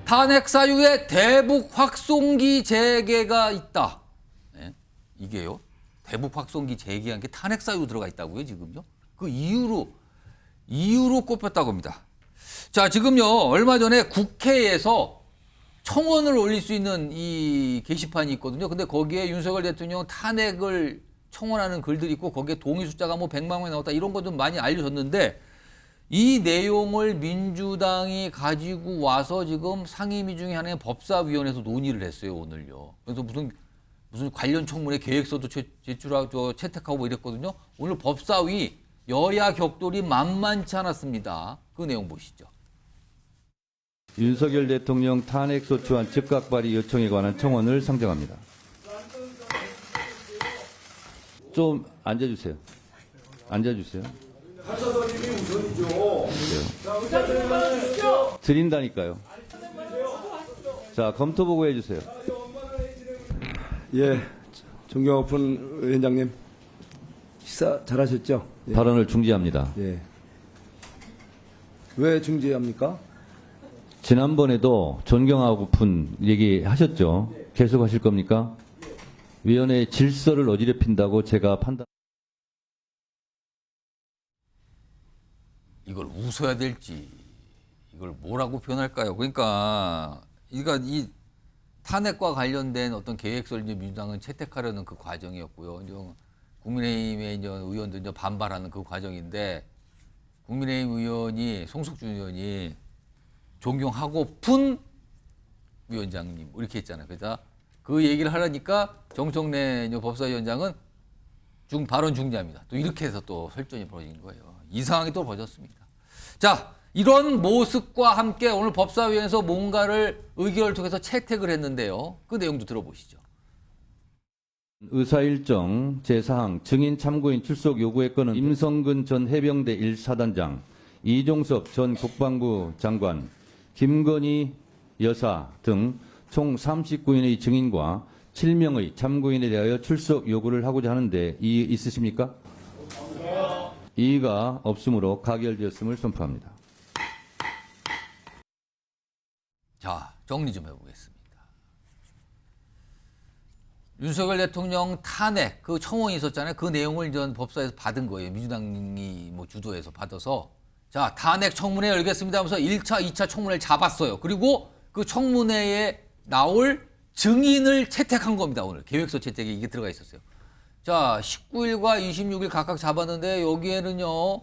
탄핵 사유에 대북 확송기 재개가 있다. 네, 이게요. 대북 확송기 재개한 게 탄핵 사유 들어가 있다고요, 지금요? 그 이유로 꼽혔다고 합니다. 자, 지금요, 얼마 전에 국회에서 청원을 올릴 수 있는 이 게시판이 있거든요. 근데 거기에 윤석열 대통령 탄핵을 청원하는 글들이 있고 거기에 동의 숫자가 뭐 100만 명이 나왔다 이런 거 좀 많이 알려졌는데 이 내용을 민주당이 가지고 와서 지금 상임위 중에 하나의 법사위원회에서 논의를 했어요, 오늘요. 그래서 무슨 관련 청문회 계획서도 제출하고 채택하고 뭐 이랬거든요. 오늘 법사위 여야 격돌이 만만치 않았습니다. 그 내용 보시죠. 윤석열 대통령 탄핵소추안 즉각 발의 요청에 관한 청원을 상정합니다. 좀 앉아주세요. 앉아주세요. 하차선임이 우선이죠. 드린다니까요. 자, 검토 보고해 주세요. 예, 존경높은 위원장님 식사 잘하셨죠? 예. 발언을 중지합니다. 예. 왜 중지합니까? 지난번에도 존경하고픈 얘기하셨죠? 계속 하실 겁니까? 위원회 질서를 어지럽힌다고 제가 판단. 이걸 웃어야 될지 이걸 뭐라고 표현할까요? 그러니까 이 탄핵과 관련된 어떤 계획서를 이제 민주당은 채택하려는 그 과정이었고요. 이제 국민의힘의 이제 의원들 이제 반발하는 그 과정인데 국민의힘 의원이 송석준 의원이 존경하고픈 위원장님 이렇게 했잖아요. 그래서 그 얘기를 하려니까 정청래 법사위원장은 발언 중지합니다. 또 이렇게 해서 또 설전이 벌어진 거예요. 이 상황이 또 벌어졌습니다. 자, 이런 모습과 함께 오늘 법사위에서 뭔가를 의결을 통해서 채택을 했는데요. 그 내용도 들어보시죠. 의사일정 제4항 증인 참고인 출석 요구의 건은 임성근 전 해병대 1사단장, 이종섭 전 국방부 장관, 김건희 여사 등 총 39인의 증인과 7명의 참고인에 대하여 출석 요구를 하고자 하는데 이의 있으십니까? 이의가 없으므로 가결되었음을 선포합니다. 자, 정리 좀 해보겠습니다. 윤석열 대통령 탄핵 그 청원이 있었잖아요. 그 내용을 전 법사에서 받은 거예요. 민주당이 뭐 주도해서 받아서 자, 탄핵 청문회 열겠습니다 하면서 1차, 2차 청문회를 잡았어요. 그리고 그 청문회에 나올 증인을 채택한 겁니다. 오늘 계획서 채택에 이게 들어가 있었어요. 자, 19일과 26일 각각 잡았는데 여기에는요.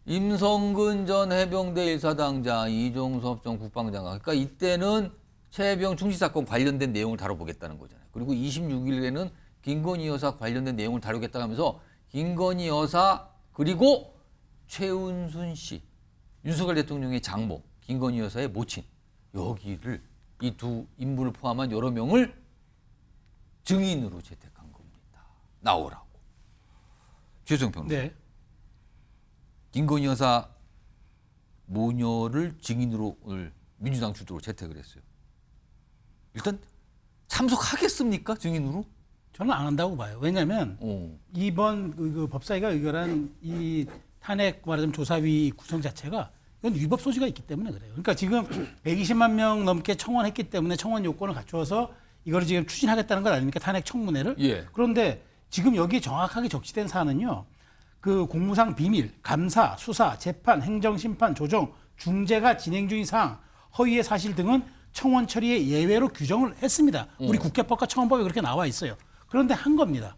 임성근 전 해병대 1사단장, 이종섭 전 국방장관. 그러니까 이때는 최해병 중시 사건 관련된 내용을 다뤄보겠다는 거잖아요. 그리고 26일에는 김건희 여사 관련된 내용을 다루겠다 하면서 김건희 여사 그리고 최은순 씨, 윤석열 대통령의 장모, 김건희 여사의 모친 여기를 이 두 인물을 포함한 여러 명을 증인으로 채택한 겁니다. 나오라고. 최수영 평론가. 네. 김건희 여사 모녀를 증인으로 오늘 민주당 주도로 채택을 했어요. 일단 참석하겠습니까? 증인으로? 저는 안 한다고 봐요. 왜냐하면 이번 그 법사위가 의결한 이 탄핵 말하자면 조사위 구성 자체가 이건 위법 소지가 있기 때문에 그래요. 그러니까 지금 120만 명 넘게 청원했기 때문에 청원 요건을 갖추어서 이거를 지금 추진하겠다는 것 아닙니까? 탄핵 청문회를. 예. 그런데 지금 여기에 정확하게 적시된 사안은요. 그 공무상 비밀, 감사, 수사, 재판, 행정심판, 조정, 중재가 진행 중인 사항, 허위의 사실 등은 청원 처리의 예외로 규정을 했습니다. 우리 국회법과 청원법에 그렇게 나와 있어요. 그런데 한 겁니다.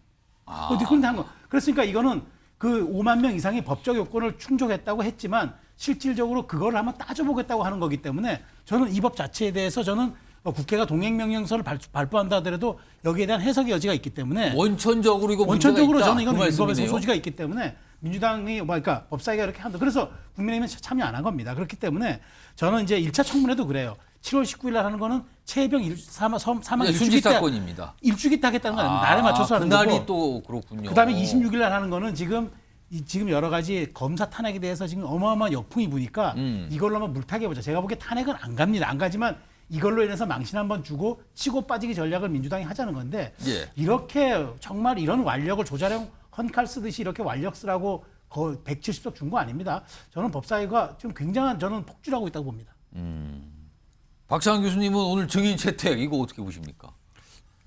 그런데 한 거. 그랬으니까 이거는 그 5만 명 이상의 법적 요건을 충족했다고 했지만 실질적으로 그거를 한번 따져보겠다고 하는 거기 때문에 저는 이 법 자체에 대해서 저는 국회가 동행명령서를 발부한다 하더라도 여기에 대한 해석의 여지가 있기 때문에 원천적으로 이거 원천적으로 문제가 있다. 저는 이건 그 위법에서 소지가 있기 때문에 민주당이 그러니까 법사위가 이렇게 한다. 그래서 국민의힘은 참여 안 한 겁니다. 그렇기 때문에 저는 이제 1차 청문회도 그래요. 7월 19일 날 하는 거는 최해병 사망 순직 사건입니다. 일주기 때 하겠다는 건 날에 맞춰서 하는 그날이 거고. 또 그렇군요. 그다음에 26일 날 하는 거는 지금 여러 가지 검사 탄핵에 대해서 지금 어마어마한 역풍이 부니까 이걸로 한번 물타기 해보자. 제가 보기에 탄핵은 안 갑니다. 안 가지만 이걸로 인해서 망신 한번 주고 치고 빠지기 전략을 민주당이 하자는 건데 예. 이렇게 정말 이런 완력을 조자령 헌칼 쓰듯이 이렇게 완력 쓰라고 170석 준 거 아닙니다. 저는 법사위가 지금 굉장한 저는 폭주하고 있다고 봅니다. 박찬환 교수님은 오늘 증인 채택 이거 어떻게 보십니까?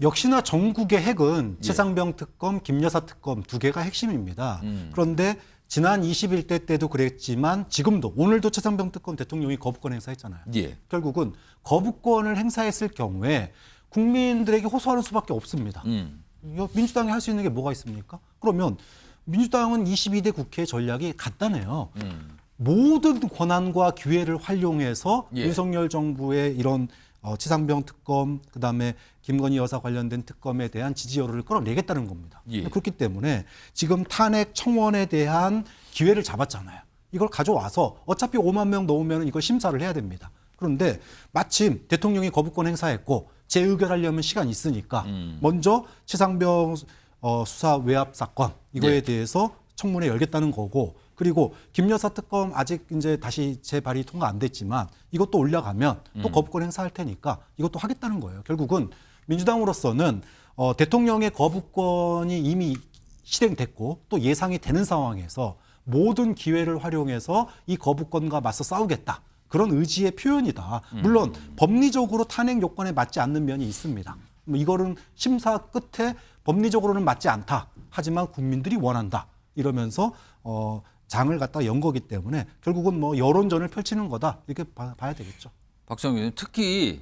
역시나 전국의 핵은 최상병 특검, 김여사 특검 두 개가 핵심입니다. 그런데 지난 21대 때도 그랬지만 지금도 오늘도 최상병 특검 대통령이 거부권 행사했잖아요. 예. 결국은 거부권을 행사했을 경우에 국민들에게 호소하는 수밖에 없습니다. 민주당이 할 수 있는 게 뭐가 있습니까? 그러면 민주당은 22대 국회 전략이 간단해요. 모든 권한과 기회를 활용해서 예. 윤석열 정부의 이런 치상병 특검, 그다음에 김건희 여사 관련된 특검에 대한 지지율을 끌어내겠다는 겁니다. 예. 그렇기 때문에 지금 탄핵 청원에 대한 기회를 잡았잖아요. 이걸 가져와서 어차피 5만 명 넣으면 이걸 심사를 해야 됩니다. 그런데 마침 대통령이 거부권 행사했고 재의결하려면 시간이 있으니까 먼저 치상병 수사 외압 사건 이거에 네. 대해서 청문회 열겠다는 거고, 그리고 김여사 특검 아직 이제 다시 재발의 통과 안 됐지만 이것도 올라가면 또 거부권 행사할 테니까 이것도 하겠다는 거예요. 결국은 민주당으로서는 대통령의 거부권이 이미 실행됐고 또 예상이 되는 상황에서 모든 기회를 활용해서 이 거부권과 맞서 싸우겠다. 그런 의지의 표현이다. 물론 법리적으로 탄핵 요건에 맞지 않는 면이 있습니다. 뭐 이거는 심사 끝에 법리적으로는 맞지 않다. 하지만 국민들이 원한다. 이러면서 장을 갖다 연 거기 때문에 결국은 뭐 여론전을 펼치는 거다. 이렇게 봐야 되겠죠. 박찬환 교수님, 특히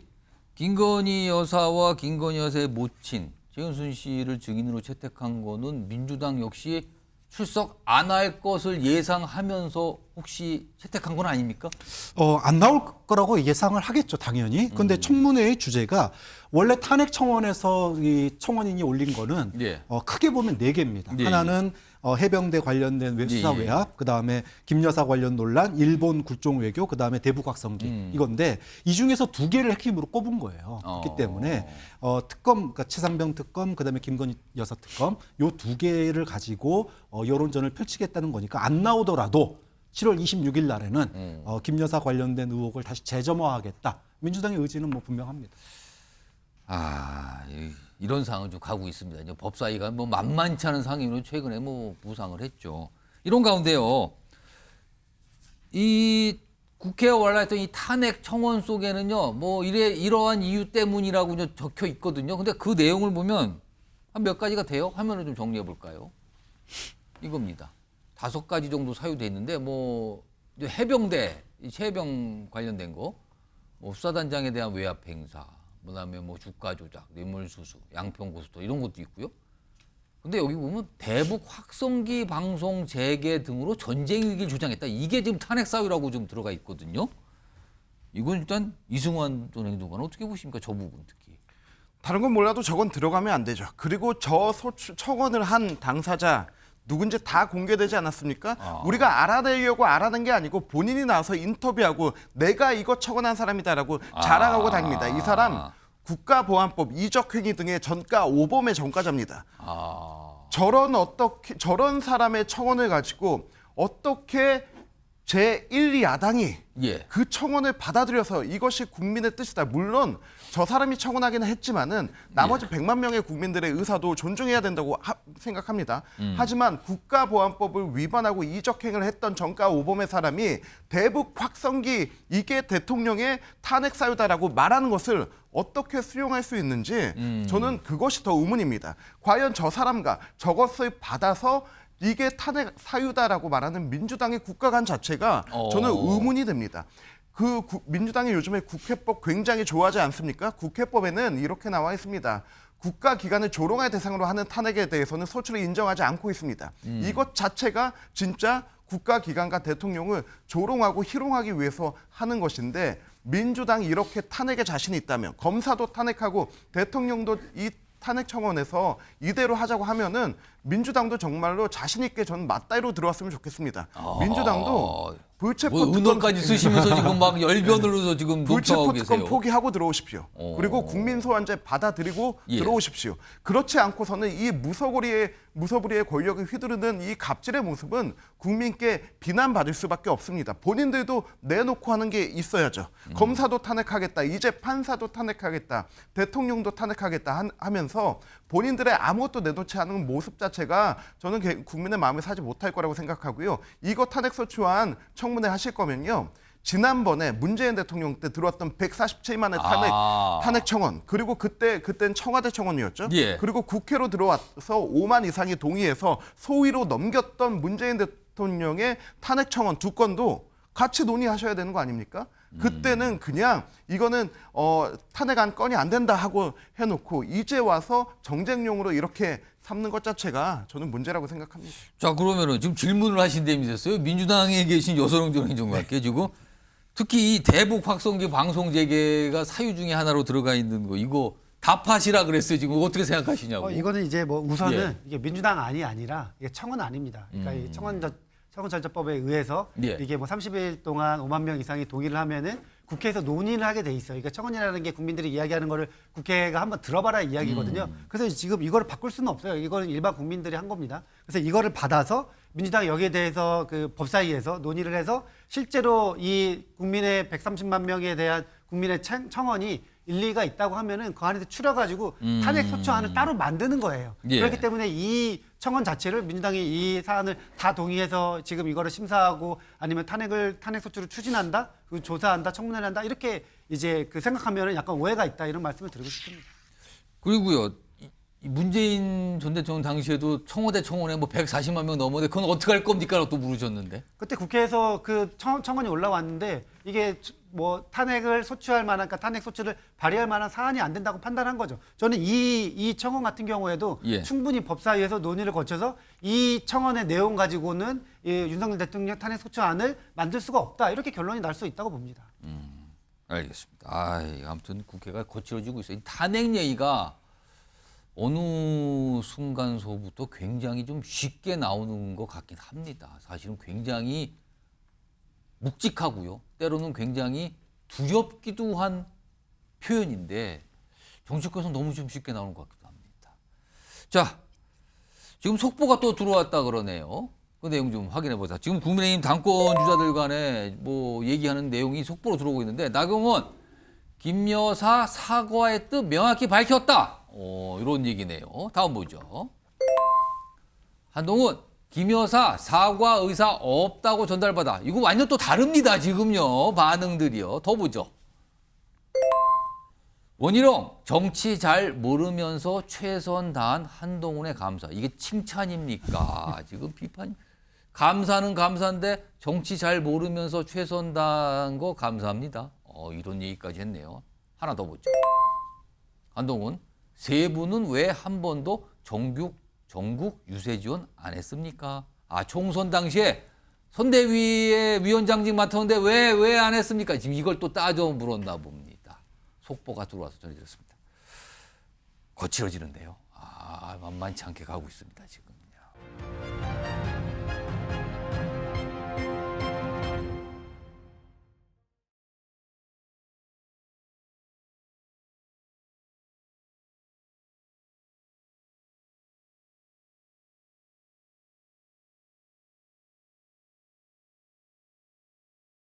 김건희 여사와 김건희 여사의 모친 최은순 씨를 증인으로 채택한 거는 민주당 역시 출석 안 할 것을 예상하면서 혹시 채택한 건 아닙니까? 안 나올 거라고 예상을 하겠죠, 당연히. 그런데 청문회의 주제가 원래 탄핵 청원에서 이 청원인이 올린 거는 예. 크게 보면 4개입니다. 예, 하나는 해병대 관련된 수사 예, 예. 외압, 그다음에 김여사 관련 논란, 일본 굴종 외교, 그다음에 대북 확성기 이건데 이 중에서 2개를 핵심으로 꼽은 거예요. 그렇기 때문에 특검, 그러니까 최상병 특검, 그다음에 김건희 여사 특검 요 2개를 가지고 여론전을 펼치겠다는 거니까 안 나오더라도 7월 26일 날에는 김 여사 관련된 의혹을 다시 재점화하겠다. 민주당의 의지는 뭐 분명합니다. 이런 상황은 좀 가고 있습니다. 이제 법사위가 뭐 만만치 않은 상임으로 최근에 뭐 부상을 했죠. 이런 가운데요, 이 국회에 올라왔던 이 탄핵 청원 속에는요, 뭐 이러한 이유 때문이라고 이제 적혀 있거든요. 근데 그 내용을 보면 한 몇 가지가 돼요. 화면을 좀 정리해 볼까요? 이겁니다. 5가지 정도 사유돼 있는데 뭐 해병대, 이 해병 관련된 거, 뭐 수사단장에 대한 외압 행사, 그다음에 뭐 주가 조작, 뇌물수수, 양평 고스톱 이런 것도 있고요. 근데 여기 보면 대북 확성기 방송 재개 등으로 전쟁 위기를 주장했다. 이게 지금 탄핵 사유라고 좀 들어가 있거든요. 이건 일단 이승환 전 행정관은 어떻게 보십니까? 저 부분 특히. 다른 건 몰라도 저건 들어가면 안 되죠. 그리고 저 청원을 한 당사자 누군지 다 공개되지 않았습니까? 우리가 알아내려고 알아낸 게 아니고 본인이 나와서 인터뷰하고 내가 이거 청원한 사람이다라고 자랑하고 다닙니다. 이 사람 국가보안법 이적행위 등의 전과 5범의 전과자입니다. 저런 사람의 청원을 가지고 어떻게 제1야당이 예. 그 청원을 받아들여서 이것이 국민의 뜻이다. 물론 저 사람이 청원하기는 했지만은 나머지 100만 명의 국민들의 의사도 존중해야 된다고 생각합니다. 하지만 국가보안법을 위반하고 이적행위를 했던 전과 5범의 사람이 대북 확성기 이게 대통령의 탄핵 사유다라고 말하는 것을 어떻게 수용할 수 있는지 저는 그것이 더 의문입니다. 과연 저 사람과 저것을 받아서 이게 탄핵 사유다라고 말하는 민주당의 국가관 자체가 저는 의문이 됩니다. 민주당이 요즘에 국회법 굉장히 좋아하지 않습니까? 국회법에는 이렇게 나와 있습니다. 국가기관을 조롱할 대상으로 하는 탄핵에 대해서는 소추를 인정하지 않고 있습니다. 이것 자체가 진짜 국가기관과 대통령을 조롱하고 희롱하기 위해서 하는 것인데 민주당이 이렇게 탄핵에 자신이 있다면 검사도 탄핵하고 대통령도 이 탄핵 청원에서 이대로 하자고 하면은 민주당도 정말로 자신 있게 저는 맞다이로 들어왔으면 좋겠습니다. 민주당도 불체포 뭐 특검 은어까지 쓰시면서 지금 막 열변으로서 지금 불체포 녹취하고 특검 계세요. 포기하고 들어오십시오. 그리고 국민 소환제 받아들이고 예. 들어오십시오. 그렇지 않고서는 이 무소불위의 권력을 휘두르는 이 갑질의 모습은 국민께 비난받을 수밖에 없습니다. 본인들도 내놓고 하는 게 있어야죠. 검사도 탄핵하겠다. 이제 판사도 탄핵하겠다. 대통령도 탄핵하겠다 하면서 본인들의 아무것도 내놓지 않은 모습 자체가 저는 국민의 마음을 사지 못할 거라고 생각하고요. 이거 탄핵소추안 청문회 하실 거면요. 지난번에 문재인 대통령 때 들어왔던 147만의 탄핵 청원, 그리고 그땐 청와대 청원이었죠. 예. 그리고 국회로 들어와서 5만 이상이 동의해서 소위로 넘겼던 문재인 대통령의 탄핵 청원 2건도 같이 논의하셔야 되는 거 아닙니까? 그때는 그냥 이거는 탄핵안 건이 안 된다 하고 해놓고 이제 와서 정쟁용으로 이렇게 삼는 것 자체가 저는 문제라고 생각합니다. 자, 그러면은 지금 질문을 하신 데 있어요. 민주당에 계신 여소영 전 행정관께 지금 특히 이 대북 확성기 방송 재개가 사유 중에 하나로 들어가 있는 거 이거 답하시라 그랬어요. 지금 어떻게 생각하시냐고. 이거는 이제 뭐 우선은 예. 이게 민주당 안이 아니라 이게 청원 안입니다. 그러니까 이 청원절차법에 의해서 예. 이게 뭐 30일 동안 5만 명 이상이 동의를 하면은 국회에서 논의를 하게 돼 있어요. 그러니까 청원이라는 게 국민들이 이야기하는 거를 국회가 한번 들어봐라 이야기거든요. 그래서 지금 이거를 바꿀 수는 없어요. 이거는 일반 국민들이 한 겁니다. 그래서 이거를 받아서 민주당이 여기에 대해서 그 법사위에서 논의를 해서 실제로 이 국민의 130만 명에 대한 국민의 청원이 일리가 있다고 하면은 그 안에서 추려가지고 탄핵 소추안을 따로 만드는 거예요. 예. 그렇기 때문에 이 청원 자체를 민주당이 이 사안을 다 동의해서 지금 이거를 심사하고 아니면 탄핵 소추를 추진한다, 그 조사한다, 청문회를 한다 이렇게 이제 그 생각하면은 약간 오해가 있다 이런 말씀을 드리고 싶습니다. 그리고요. 이 문재인 전 대통령 당시에도 청와대 청원에 뭐 140만 명 넘었는데 그건 어떻게 할 겁니까? 또 물으셨는데. 그때 국회에서 그 청원이 올라왔는데 이게 뭐 탄핵을 소추할 만한, 그러니까 탄핵 소추를 발의할 만한 사안이 안 된다고 판단한 거죠. 저는 이 청원 같은 경우에도 예. 충분히 법사위에서 논의를 거쳐서 이 청원의 내용 가지고는 이 윤석열 대통령 탄핵 소추안을 만들 수가 없다 이렇게 결론이 날 수 있다고 봅니다. 알겠습니다. 아무튼 국회가 거칠어지고 있어요. 이 탄핵 얘기가 어느 순간서부터 굉장히 좀 쉽게 나오는 것 같긴 합니다. 사실은 굉장히 묵직하고요. 때로는 굉장히 두렵기도 한 표현인데 정치권에서 너무 좀 쉽게 나오는 것 같기도 합니다. 자, 지금 속보가 또 들어왔다 그러네요. 그 내용 좀 확인해 보자. 지금 국민의힘 당권 주자들 간에 뭐 얘기하는 내용이 속보로 들어오고 있는데 나경원, 김 여사 사과의 뜻 명확히 밝혔다. 이런 얘기네요. 다음 보죠. 한동훈, 김 여사 사과 의사 없다고 전달받아. 이거 완전 또 다릅니다. 지금요. 반응들이요. 더 보죠. 원희룡, 정치 잘 모르면서 최선 다한 한동훈의 감사. 이게 칭찬입니까? 지금 비판. 감사는 감사인데 정치 잘 모르면서 최선 다한 거 감사합니다. 이런 얘기까지 했네요. 하나 더 보죠. 한동훈, 세 분은 왜 한 번도 전국 유세 지원 안 했습니까? 총선 당시에 선대위의 위원장직 맡았는데 왜 안 했습니까? 지금 이걸 또 따져 물었나 봅니다. 속보가 들어와서 전해졌습니다. 거칠어지는데요. 만만치 않게 가고 있습니다, 지금.